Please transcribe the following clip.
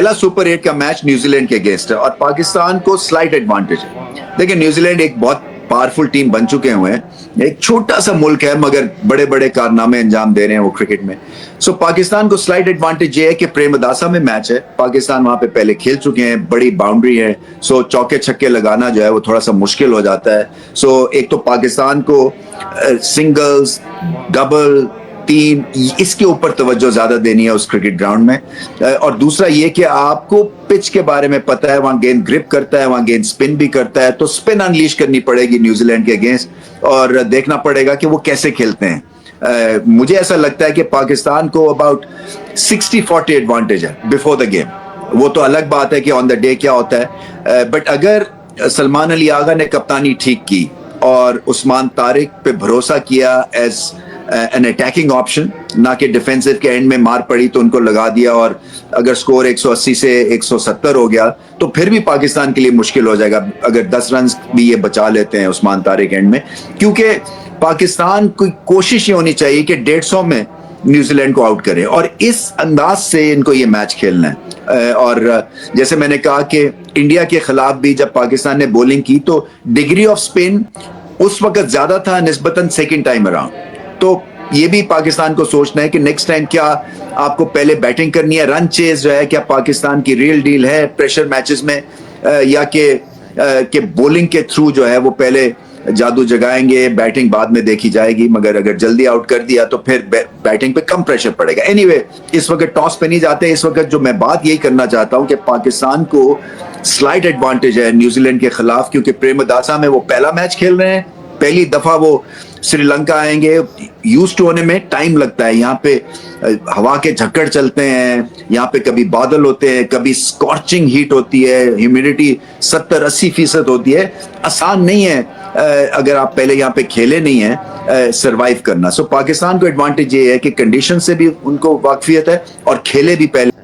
पहला सुपर 8 का match New Zealand के अगेंस्ट है और पाकिस्तान को स्लाइट एडवांटेज है। देखिए न्यूजीलैंड एक बहुत पावरफुल टीम बन चुके हुए हैं, एक छोटा सा मुल्क है मगर बड़े बड़े कारनामे अंजाम दे रहे हैं वो क्रिकेट में। सो पाकिस्तान को स्लाइट एडवांटेज ये है कि प्रेमदासा में मैच है, पाकिस्तान वहां पे पहले खेल चुके हैं, बड़ी बाउंड्री है, सो चौके छक्के लगाना जो है वो थोड़ा सा मुश्किल हो जाता है। सो एक तो पाकिस्तान को सिंगल्स, डबल, तीन, इसके ऊपर तवज्जो ज्यादा देनी है उस क्रिकेट ग्राउंड में। और दूसरा ये कि आपको पिच के बारे में पता है, वहां गेंद ग्रिप करता है, वहां गेंद स्पिन भी करता है, तो स्पिन अनलीश करनी पड़ेगी न्यूजीलैंड के अगेंस्ट और देखना पड़ेगा कि वो कैसे खेलते हैं। मुझे ऐसा लगता है कि पाकिस्तान को अबाउट 60-40 एडवांटेज है बिफोर द गेम। वो तो अलग बात है कि ऑन द डे क्या होता है, बट अगर सलमान अली आगा ने कप्तानी ठीक की और उस्मान तारिक पे भरोसा किया एज एन अटैकिंग ऑप्शन, ना कि डिफेंसिव के एंड में मार पड़ी तो उनको लगा दिया और अगर स्कोर 180 से 170 हो गया तो फिर भी पाकिस्तान के लिए मुश्किल हो जाएगा अगर 10 रन भी ये बचा लेते हैं उस्मान तारिक एंड में, क्योंकि पाकिस्तान की कोशिश ये होनी चाहिए कि 150 में न्यूजीलैंड को आउट करें और इस अंदाज से इनको ये मैच खेलना है। और जैसे मैंने कहा कि इंडिया के खिलाफ भी जब पाकिस्तान ने बॉलिंग की तो डिग्री ऑफ स्पिन उस वक्त ज्यादा था निस्बतन सेकंड टाइम अराउंड। तो ये भी पाकिस्तान को सोचना है कि नेक्स्ट टाइम क्या आपको पहले बैटिंग करनी है, रन चेज जो है क्या पाकिस्तान की रियल डील है प्रेशर मैचेस में, या कि बॉलिंग के थ्रू जो है वो पहले जादू जगाएंगे, बैटिंग बाद में देखी जाएगी, मगर अगर जल्दी आउट कर दिया तो फिर बैटिंग पे कम प्रेशर पड़ेगा। एनीवे, इस वक्त टॉस पे नहीं जाते, इस वक्त जो मैं बात यही करना चाहता हूं कि पाकिस्तान को स्लाइट एडवांटेज है न्यूजीलैंड के खिलाफ, क्योंकि प्रेमदासा में वो पहला मैच खेल रहे हैं, पहली दफा वो श्रीलंका आएंगे, यूज टू होने में टाइम लगता है। यहाँ पे हवा के झक्कड़ चलते हैं, यहाँ पे कभी बादल होते हैं, कभी स्कॉर्चिंग हीट होती है, ह्यूमिडिटी 70-80% होती है, आसान नहीं है अगर आप पहले यहाँ पे खेले नहीं है सरवाइव करना। सो पाकिस्तान को एडवांटेज ये है कि कंडीशन से भी उनको वाकफियत है और खेले भी पहले।